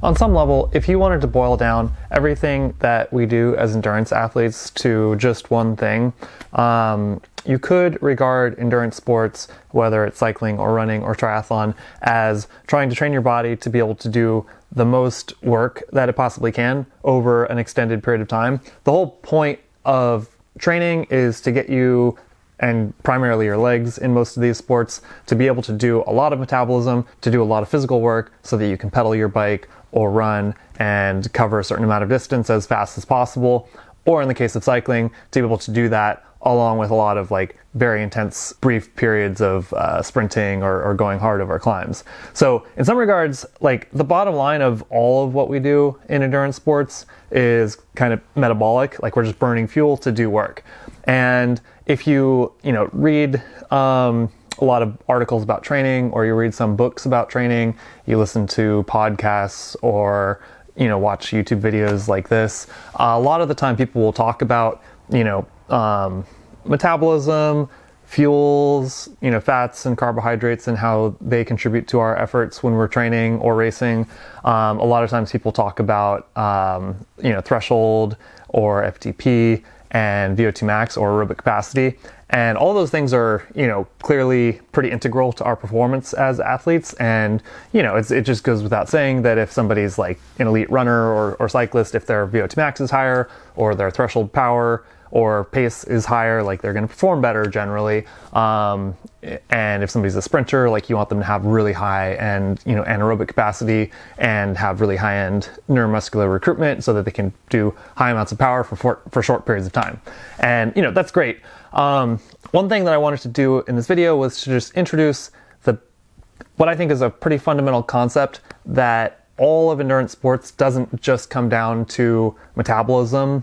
On some level, if you wanted to boil down everything that we do as endurance athletes to just one thing, you could regard endurance sports, whether it's cycling or running or triathlon, as trying to train your body to be able to do the most work that it possibly can over an extended period of time. The whole point of training is to get you, and primarily your legs in most of these sports, to be able to do a lot of metabolism, to do a lot of physical work so that you can pedal your bike or run and cover a certain amount of distance as fast as possible. Or in the case of cycling, to be able to do that along with a lot of like very intense brief periods of sprinting or going hard over climbs. So in some regards, like the bottom line of all of what we do in endurance sports is kind of metabolic, like we're just burning fuel to do work. And if you read a lot of articles about training, or you read some books about training, you listen to podcasts or watch YouTube videos like this, a lot of the time people will talk about metabolism, fuels, fats and carbohydrates, and how they contribute to our efforts when we're training or racing. A lot of times people talk about threshold or FTP and VO2 max or aerobic capacity. And all those things are, clearly pretty integral to our performance as athletes. And, it just goes without saying that if somebody's like an elite runner or cyclist, if their VO2 max is higher or their threshold power or pace is higher, like they're going to perform better generally. And if somebody's a sprinter, like you want them to have really high and anaerobic capacity and have really high end neuromuscular recruitment so that they can do high amounts of power for short periods of time. And that's great. One thing that I wanted to do in this video was to just introduce what I think is a pretty fundamental concept, that all of endurance sports doesn't just come down to metabolism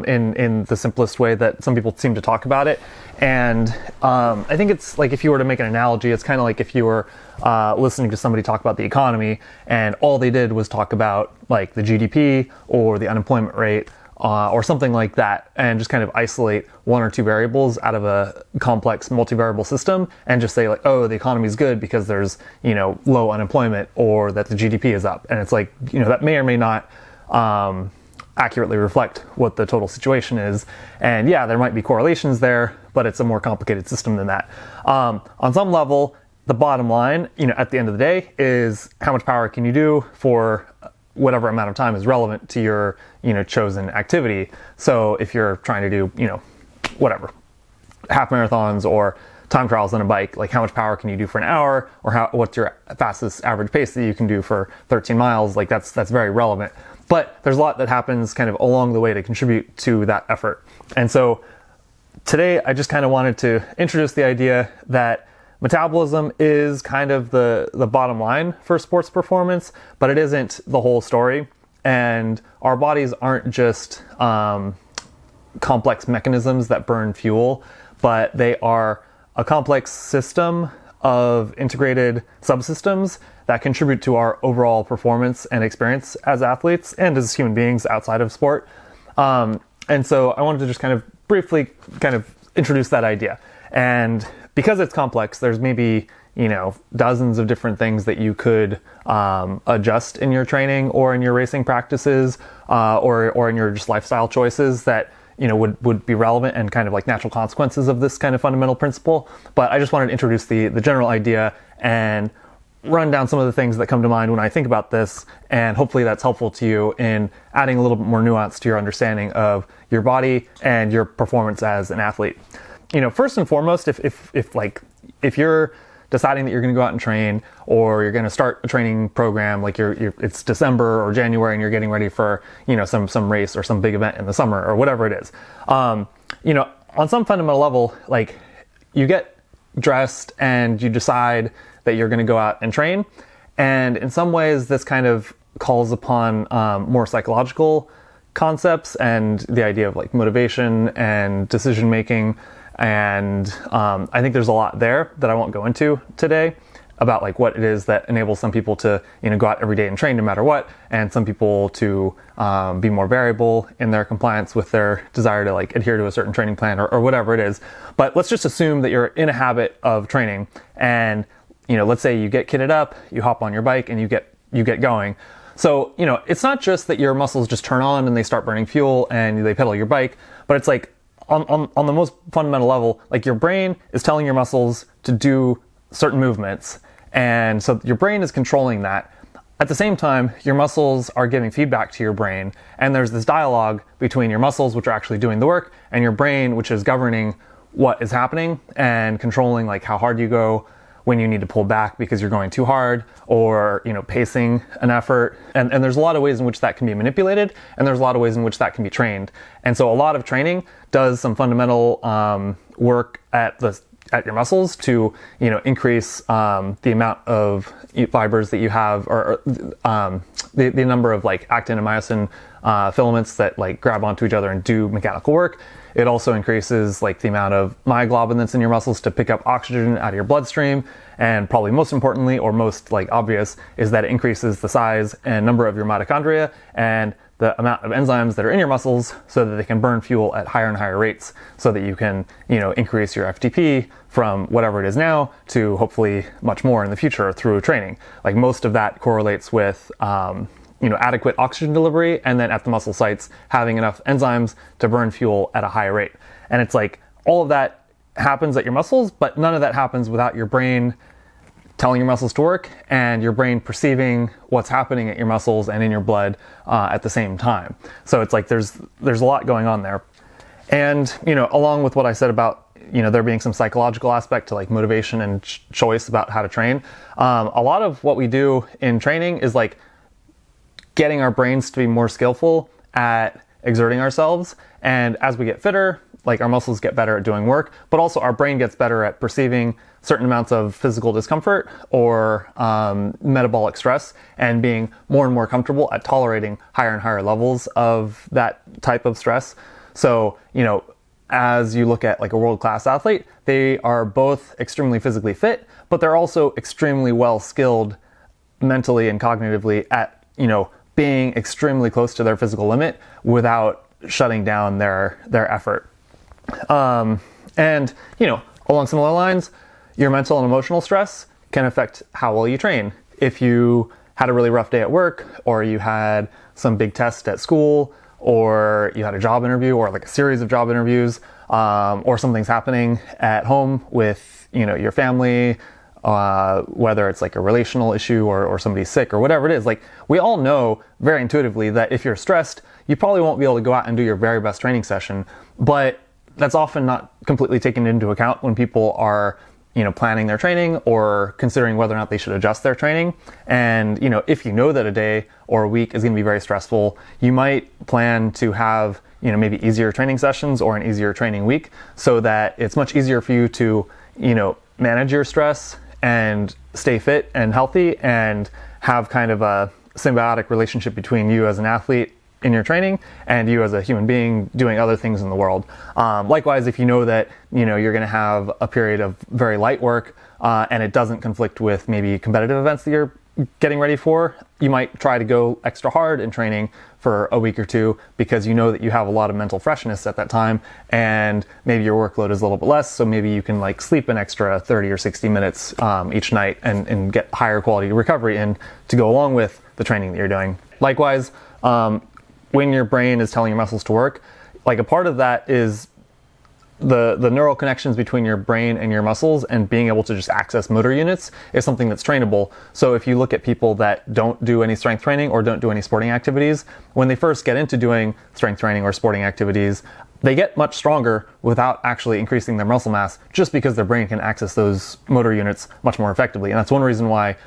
in the simplest way that some people seem to talk about it. And I think it's like, if you were to make an analogy, it's kind of like if you were listening to somebody talk about the economy and all they did was talk about like the GDP or the unemployment rate or something like that, and just kind of isolate one or two variables out of a complex multivariable system and just say like, oh, the economy is good because there's, low unemployment, or that the GDP is up. And it's like, that may or may not accurately reflect what the total situation is. And yeah, there might be correlations there, but it's a more complicated system than that. On some level, the bottom line, at the end of the day, is how much power can you do for whatever amount of time is relevant to your, chosen activity. So if you're trying to do, whatever, half marathons or time trials on a bike, like how much power can you do for an hour, or what's your fastest average pace that you can do for 13 miles? Like that's very relevant. But there's a lot that happens kind of along the way to contribute to that effort. And so today I just kind of wanted to introduce the idea that metabolism is kind of the bottom line for sports performance, but it isn't the whole story. And our bodies aren't just complex mechanisms that burn fuel, but they are a complex system of integrated subsystems that contribute to our overall performance and experience as athletes and as human beings outside of sport. And so I wanted to just kind of briefly kind of introduce that idea. And because it's complex, there's maybe, dozens of different things that you could adjust in your training or in your racing practices or in your just lifestyle choices that, would be relevant and kind of like natural consequences of this kind of fundamental principle. But I just wanted to introduce the general idea and run down some of the things that come to mind when I think about this. And hopefully that's helpful to you in adding a little bit more nuance to your understanding of your body and your performance as an athlete. First and foremost, if you're deciding that you're going to go out and train, or you're going to start a training program, like it's December or January and you're getting ready for, some race or some big event in the summer or whatever it is, on some fundamental level, like you get dressed and you decide that you're going to go out and train. And in some ways, this kind of calls upon more psychological concepts and the idea of like motivation and decision making. And I think there's a lot there that I won't go into today about like what it is that enables some people to go out every day and train no matter what, and some people to be more variable in their compliance with their desire to like adhere to a certain training plan or whatever it is. But let's just assume that you're in a habit of training, and let's say you get kitted up, you hop on your bike, and you get going. So, it's not just that your muscles just turn on and they start burning fuel and they pedal your bike, but it's like on the most fundamental level, like your brain is telling your muscles to do certain movements. And so your brain is controlling that. At the same time, your muscles are giving feedback to your brain. And there's this dialogue between your muscles, which are actually doing the work, and your brain, which is governing what is happening and controlling like how hard you go, when you need to pull back because you're going too hard, or pacing an effort. And there's a lot of ways in which that can be manipulated, and there's a lot of ways in which that can be trained. And so a lot of training does some fundamental work at your muscles to increase the amount of fibers that you have, or the number of like actin and myosin filaments that like grab onto each other and do mechanical work. It also increases like the amount of myoglobin that's in your muscles to pick up oxygen out of your bloodstream. And probably most importantly, or most like obvious, is that it increases the size and number of your mitochondria and the amount of enzymes that are in your muscles so that they can burn fuel at higher and higher rates, so that you can, increase your FTP from whatever it is now to hopefully much more in the future through training. Like most of that correlates with, adequate oxygen delivery, and then at the muscle sites having enough enzymes to burn fuel at a higher rate. And it's like all of that happens at your muscles, but none of that happens without your brain telling your muscles to work and your brain perceiving what's happening at your muscles and in your blood at the same time. So it's like there's a lot going on there. And, along with what I said about, there being some psychological aspect to like motivation and choice about how to train, a lot of what we do in training is like getting our brains to be more skillful at exerting ourselves. And as we get fitter, like our muscles get better at doing work, but also our brain gets better at perceiving certain amounts of physical discomfort or metabolic stress, and being more and more comfortable at tolerating higher and higher levels of that type of stress. So, as you look at like a world-class athlete, they are both extremely physically fit, but they're also extremely well skilled mentally and cognitively at, being extremely close to their physical limit without shutting down their effort. And, along similar lines, your mental and emotional stress can affect how well you train. If you had a really rough day at work, or you had some big test at school, or you had a job interview, or like a series of job interviews, or something's happening at home with, your family, whether it's like a relational issue or somebody's sick or whatever it is, like we all know very intuitively that if you're stressed, you probably won't be able to go out and do your very best training session. But that's often not completely taken into account when people are, planning their training or considering whether or not they should adjust their training. And, if you know that a day or a week is going to be very stressful, you might plan to have, maybe easier training sessions or an easier training week, so that it's much easier for you to, manage your stress and stay fit and healthy and have kind of a symbiotic relationship between you as an athlete in your training and you as a human being doing other things in the world. Likewise, if you know that, you're going to have a period of very light work and it doesn't conflict with maybe competitive events that you're getting ready for, you might try to go extra hard in training for a week or two, because you know that you have a lot of mental freshness at that time, and maybe your workload is a little bit less, so maybe you can like sleep an extra 30 or 60 minutes each night and get higher quality recovery in to go along with the training that you're doing. Likewise, when your brain is telling your muscles to work, like a part of that is the neural connections between your brain and your muscles, and being able to just access motor units is something that's trainable. So if you look at people that don't do any strength training or don't do any sporting activities, when they first get into doing strength training or sporting activities, they get much stronger without actually increasing their muscle mass, just because their brain can access those motor units much more effectively. And that's one reason why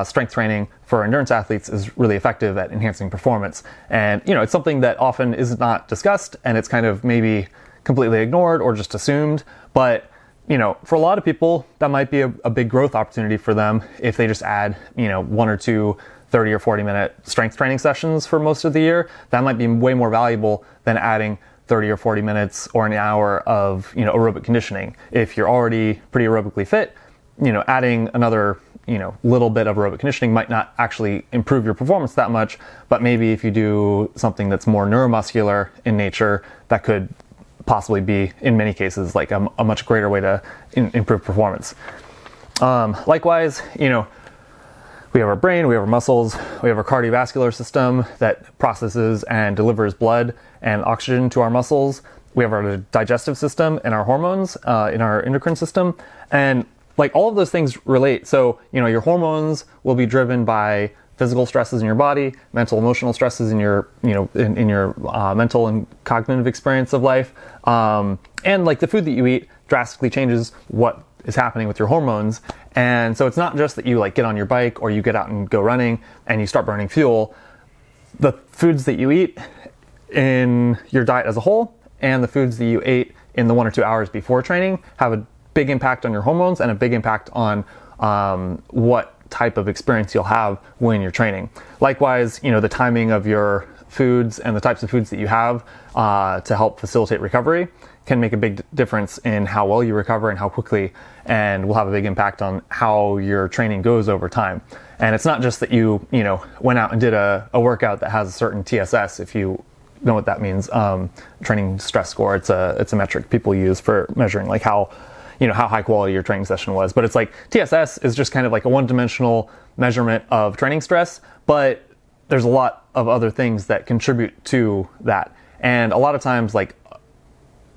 strength training for endurance athletes is really effective at enhancing performance. And, it's something that often is not discussed, and it's kind of maybe completely ignored or just assumed. But, for a lot of people, that might be a big growth opportunity for them if they just add, 1 or 2 30 or 40 minute strength training sessions for most of the year. That might be way more valuable than adding 30 or 40 minutes or an hour of, aerobic conditioning. If you're already pretty aerobically fit, adding another, little bit of aerobic conditioning might not actually improve your performance that much. But maybe if you do something that's more neuromuscular in nature, that could possibly be, in many cases, like a much greater way to improve performance. Likewise, We have our brain, we have our muscles, we have our cardiovascular system that processes and delivers blood and oxygen to our muscles. We have our digestive system and our hormones in our endocrine system. And like all of those things relate. So, your hormones will be driven by physical stresses in your body, mental, emotional stresses in your, in your mental and cognitive experience of life. And like the food that you eat drastically changes what is happening with your hormones. And so it's not just that you like get on your bike or you get out and go running and you start burning fuel. The foods that you eat in your diet as a whole and the foods that you ate in the 1 or 2 hours before training have a big impact on your hormones and a big impact on what type of experience you'll have when you're training. Likewise, the timing of your foods and the types of foods that you have to help facilitate recovery can make a big difference in how well you recover and how quickly, and will have a big impact on how your training goes over time. And it's not just that you went out and did a workout that has a certain TSS, if you know what that means, training stress score. It's a metric people use for measuring like how high quality your training session was. But it's like TSS is just kind of like a one-dimensional measurement of training stress, but there's a lot of other things that contribute to that. And a lot of times, like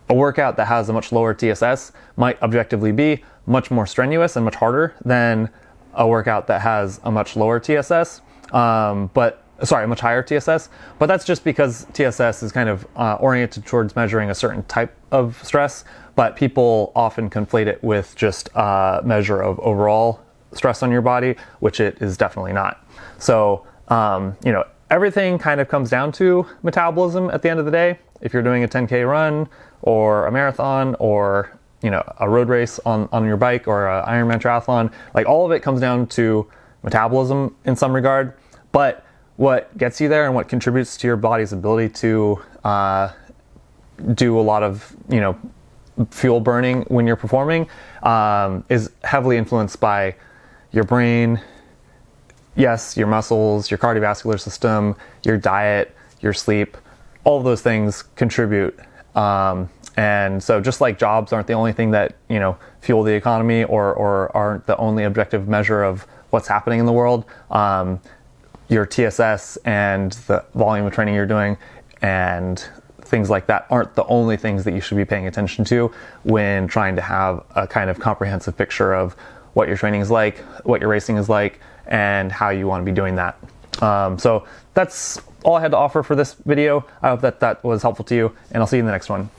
a workout that has a much lower TSS might objectively be much more strenuous and much harder than a workout that has a much lower TSS, a much higher TSS. But that's just because TSS is kind of oriented towards measuring a certain type of stress, but people often conflate it with just a measure of overall stress on your body, which it is definitely not. So, everything kind of comes down to metabolism at the end of the day. If you're doing a 10K run or a marathon or, a road race on your bike or an Ironman triathlon, like all of it comes down to metabolism in some regard. But what gets you there and what contributes to your body's ability to do a lot of, fuel burning when you're performing is heavily influenced by your brain, yes, your muscles, your cardiovascular system, your diet, your sleep. All of those things contribute. And so just like jobs aren't the only thing that, fuel the economy or aren't the only objective measure of what's happening in the world, your TSS and the volume of training you're doing and things like that aren't the only things that you should be paying attention to when trying to have a kind of comprehensive picture of what your training is like, what your racing is like, and how you want to be doing that. So that's all I had to offer for this video. I hope that was helpful to you, and I'll see you in the next one.